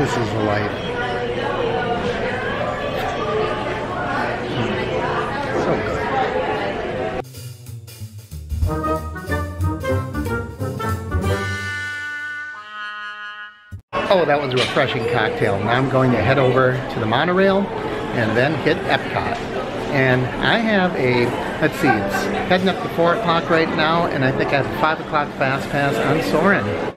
This is the life. So good. Oh, that was a refreshing cocktail. Now I'm going to head over to the monorail and then hit Epcot. And I have a, let's see, it's heading up to 4 o'clock right now, and I think I have a 5 o'clock fast pass on Soarin'.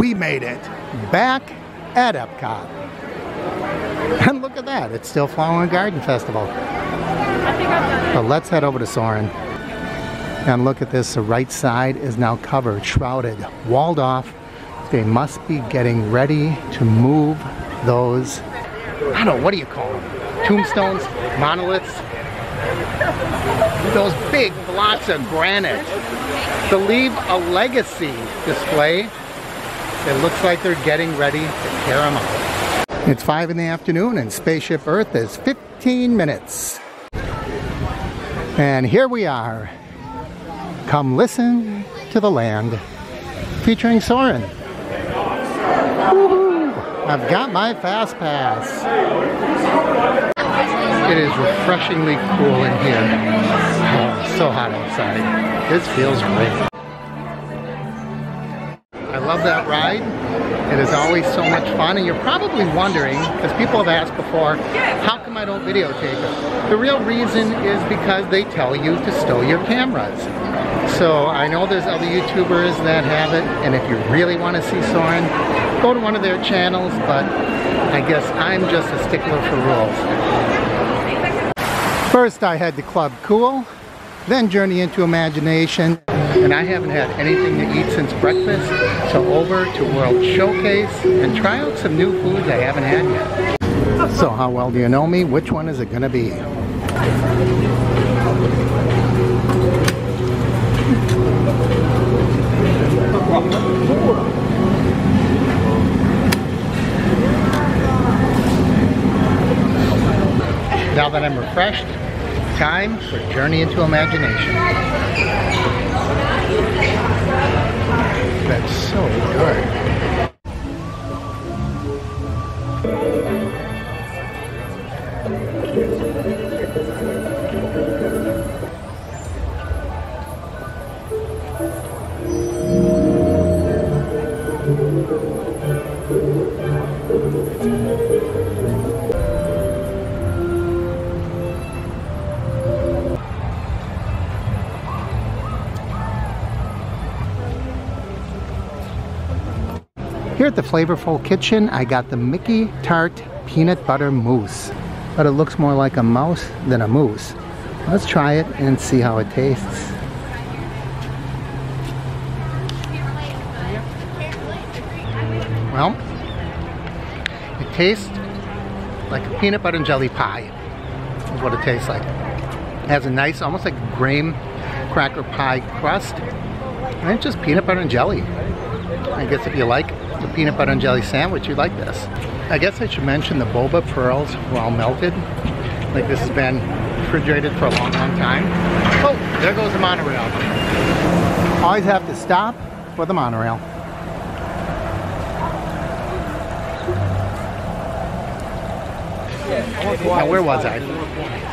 We made it back at Epcot. And look at that, it's still Flower and Garden Festival. But let's head over to Soarin'. And look at this, the right side is now covered, shrouded, walled off. They must be getting ready to move those, I don't know, what do you call them? Tombstones? Monoliths? Those big blocks of granite to leave a legacy display. It looks like they're getting ready to tear them out. It's 5 in the afternoon and Spaceship Earth is 15 minutes. And here we are. Come listen to the land. Featuring Soarin'. Woohoo! I've got my fast pass. It is refreshingly cool in here. Oh, so hot outside. This feels great. I love that ride. It is always so much fun, and you're probably wondering, because people have asked before, how come I don't videotape it? The real reason is because they tell you to stow your cameras. So I know there's other YouTubers that have it, and if you really want to see Soarin', go to one of their channels, but I guess I'm just a stickler for rules. First I had to Club Cool, then Journey into Imagination. And I haven't had anything to eat since breakfast, so over to World Showcase and try out some new foods I haven't had yet. So how well do you know me? Which one is it going to be? Now that I'm refreshed, time for Journey into Imagination. That's so good. Here at the Flavorful Kitchen, I got the Mickey Tart Peanut Butter Mousse. But it looks more like a mouse than a mousse. Let's try it and see how it tastes. Well, it tastes like a peanut butter and jelly pie. Is what it tastes like. It has a nice, almost like graham cracker pie crust, and it's just peanut butter and jelly. I guess if you like the peanut butter and jelly sandwich, you'd like this. I guess I should mention the boba pearls were all melted. Like this has been refrigerated for a long, long time. Oh, there goes the monorail. Always have to stop for the monorail. Now, where was I?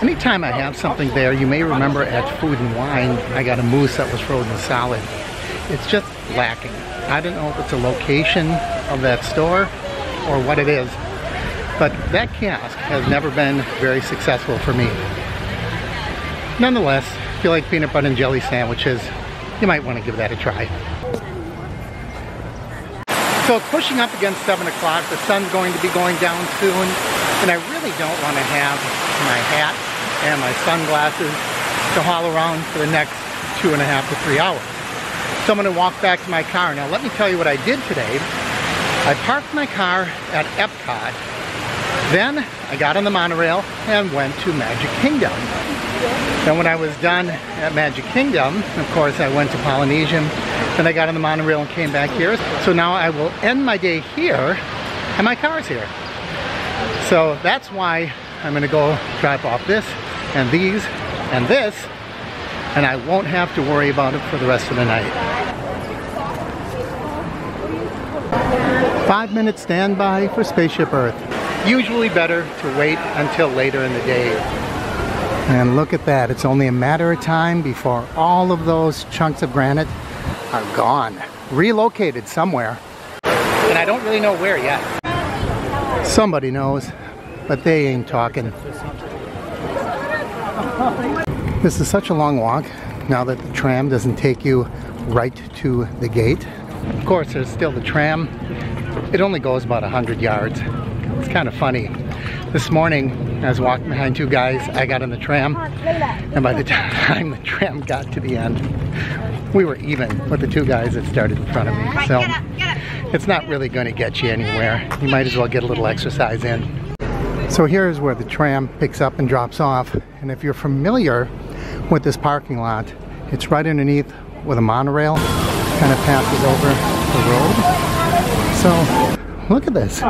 Anytime I have something there, you may remember at Food and Wine, I got a mousse that was frozen solid. It's just lacking. I don't know if it's a location of that store or what it is, but that kiosk has never been very successful for me. Nonetheless, if you like peanut butter and jelly sandwiches, you might want to give that a try. So it's pushing up against 7 o'clock. The sun's going to be going down soon, and I really don't want to have my hat and my sunglasses to haul around for the next 2.5 to 3 hours. So I'm going to walk back to my car. Now let me tell you what I did today. I parked my car at Epcot, then I got on the monorail and went to Magic Kingdom. Then when I was done at Magic Kingdom, of course I went to Polynesian, then I got on the monorail and came back here. So now I will end my day here, and my car's here. So that's why I'm going to go drop off this, and these, and this, and I won't have to worry about it for the rest of the night. 5-minute standby for Spaceship Earth. Usually better to wait until later in the day. And look at that, it's only a matter of time before all of those chunks of granite are gone. Relocated somewhere. And I don't really know where yet. Somebody knows, but they ain't talking. This is such a long walk now that the tram doesn't take you right to the gate. Of course, there's still the tram. It only goes about 100 yards. It's kind of funny. This morning, I was walking behind 2 guys. I got on the tram, and by the time the tram got to the end, we were even with the 2 guys that started in front of me. So it's not really going to get you anywhere. You might as well get a little exercise in. So here's where the tram picks up and drops off. And if you're familiar with this parking lot, it's right underneath where the monorail kind of passes over the road. So look at this.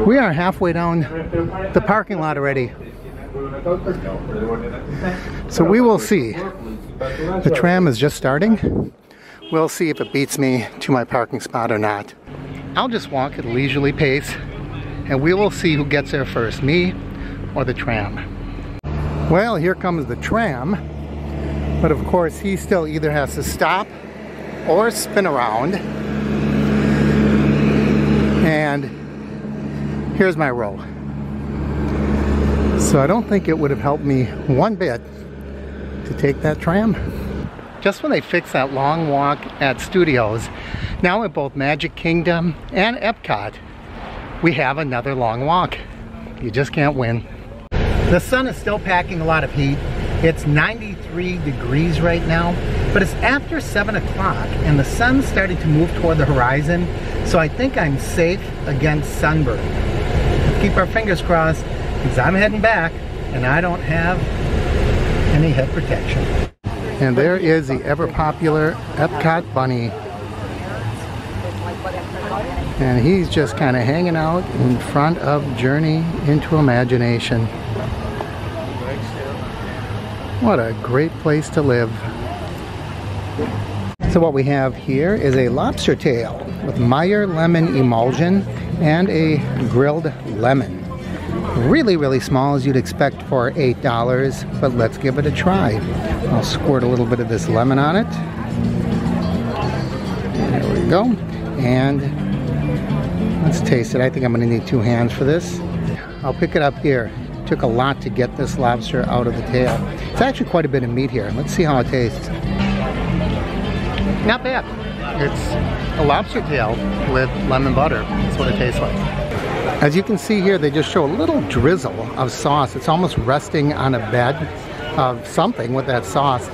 We are halfway down the parking lot already. So we will see. The tram is just starting. We'll see if it beats me to my parking spot or not. I'll just walk at a leisurely pace, and we will see who gets there first, me or the tram. Well, here comes the tram, but of course he still either has to stop or spin around. And here's my row. So I don't think it would have helped me one bit to take that tram. Just when they fix that long walk at Studios, now at both Magic Kingdom and Epcot, we have another long walk. You just can't win. The sun is still packing a lot of heat. It's 93 degrees right now, but it's after 7 o'clock and the sun's starting to move toward the horizon, so I think I'm safe against sunburn. Keep our fingers crossed, because I'm heading back and I don't have any head protection. And there is the ever popular Epcot bunny. And he's just kind of hanging out in front of Journey into Imagination. What a great place to live. So what we have here is a lobster tail with Meyer lemon emulsion and a grilled lemon. Really, really small, as you'd expect for $8, but let's give it a try. I'll squirt a little bit of this lemon on it. There we go. And let's taste it. I think I'm going to need 2 hands for this. I'll pick it up here. It took a lot to get this lobster out of the tail. It's actually quite a bit of meat here. Let's see how it tastes. Not bad. It's a lobster tail with lemon butter. That's what it tastes like. As you can see here, they just show a little drizzle of sauce. It's almost resting on a bed of something with that sauce.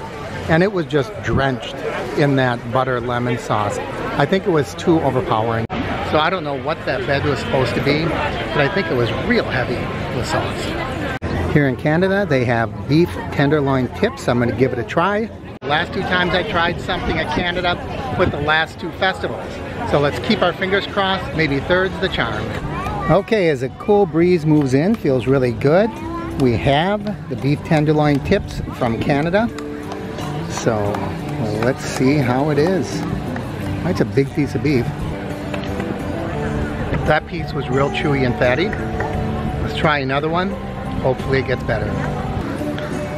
And it was just drenched in that butter lemon sauce. I think it was too overpowering. So I don't know what that bed was supposed to be, but I think it was real heavy with sauce. Here in Canada, they have beef tenderloin tips. I'm going to give it a try. The last 2 times I tried something at Canada with the last 2 festivals. So let's keep our fingers crossed. Maybe third's the charm. Okay, as a cool breeze moves in, feels really good. We have the beef tenderloin tips from Canada. So let's see how it is. That's a big piece of beef. That piece was real chewy and fatty. Let's try another one. Hopefully it gets better.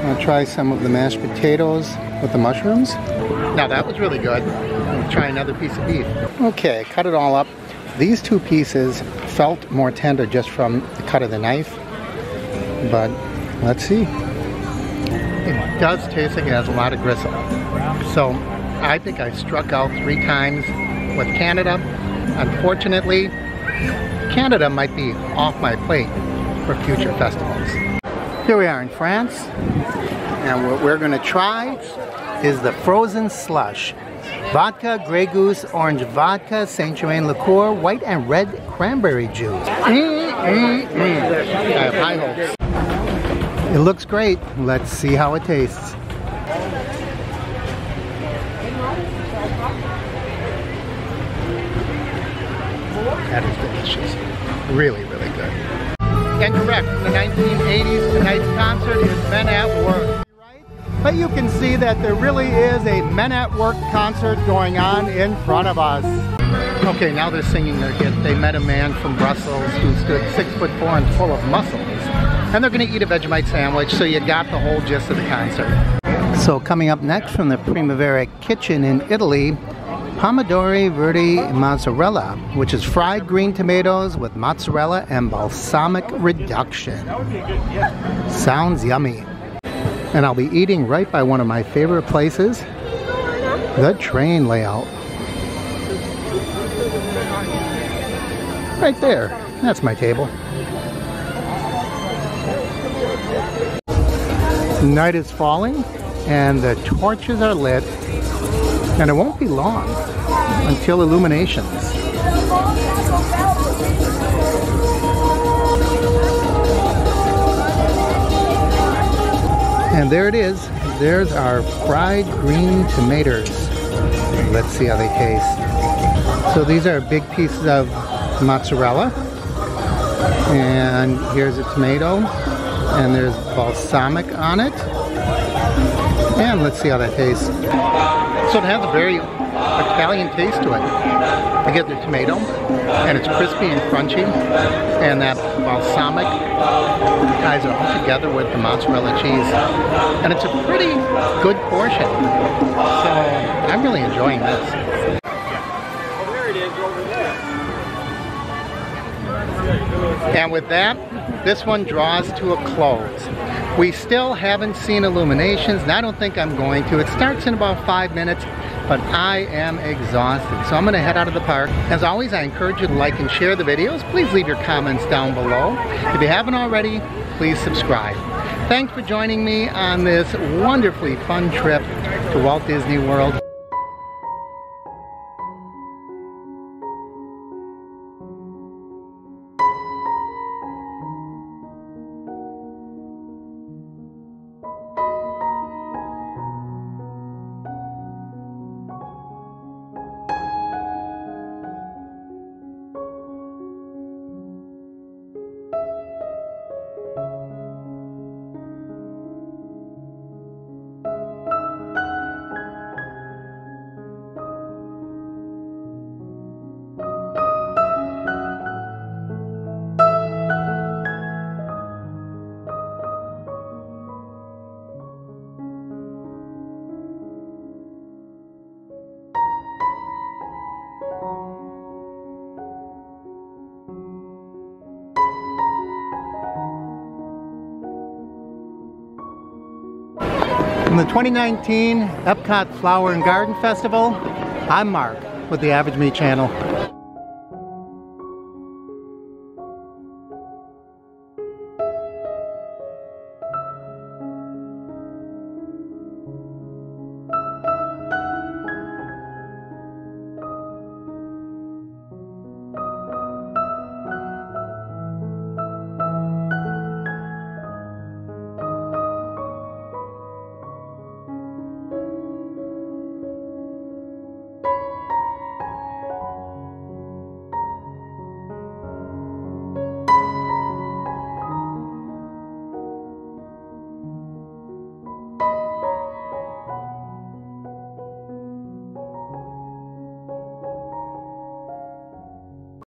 I'll try some of the mashed potatoes with the mushrooms. Now that was really good. I'll try another piece of beef. Okay, cut it all up. These 2 pieces felt more tender just from the cut of the knife. But let's see. It does taste like it has a lot of gristle. So I think I struck out 3 times with Canada. Unfortunately, Canada might be off my plate for future festivals. Here we are in France, and what we're going to try is the frozen slush. Vodka, Grey Goose, orange vodka, Saint Germain liqueur, white and red cranberry juice. I have high hopes. It looks great. Let's see how it tastes. That is delicious. Really, really good. And correct, in the 1980s, tonight's concert is Men at Work. But you can see that there really is a Men at Work concert going on in front of us. Okay, now they're singing their hit. They met a man from Brussels who stood 6'4" and full of muscles. And they're gonna eat a Vegemite sandwich, so you got the whole gist of the concert. So coming up next from the Primavera Kitchen in Italy, Pomodori Verde Mozzarella, which is fried green tomatoes with mozzarella and balsamic reduction. Sounds yummy. And I'll be eating right by one of my favorite places, the train layout. Right there, that's my table. Night is falling and the torches are lit, and it won't be long until illuminations. And there it is. There's our fried green tomatoes. Let's see how they taste. So these are big pieces of mozzarella. And here's a tomato. And there's balsamic on it. And let's see how that tastes. So it has a very Italian taste to it. I get the tomato, and it's crispy and crunchy, and that balsamic ties it all together with the mozzarella cheese. And it's a pretty good portion. So I'm really enjoying this. There it is over there. And with that, this one draws to a close. We still haven't seen illuminations, and I don't think I'm going to. It starts in about 5 minutes, but I am exhausted. So I'm gonna head out of the park. As always, I encourage you to like and share the videos. Please leave your comments down below. If you haven't already, please subscribe. Thanks for joining me on this wonderfully fun trip to Walt Disney World. From the 2019 Epcot Flower and Garden Festival, I'm Mark with the Average Me channel.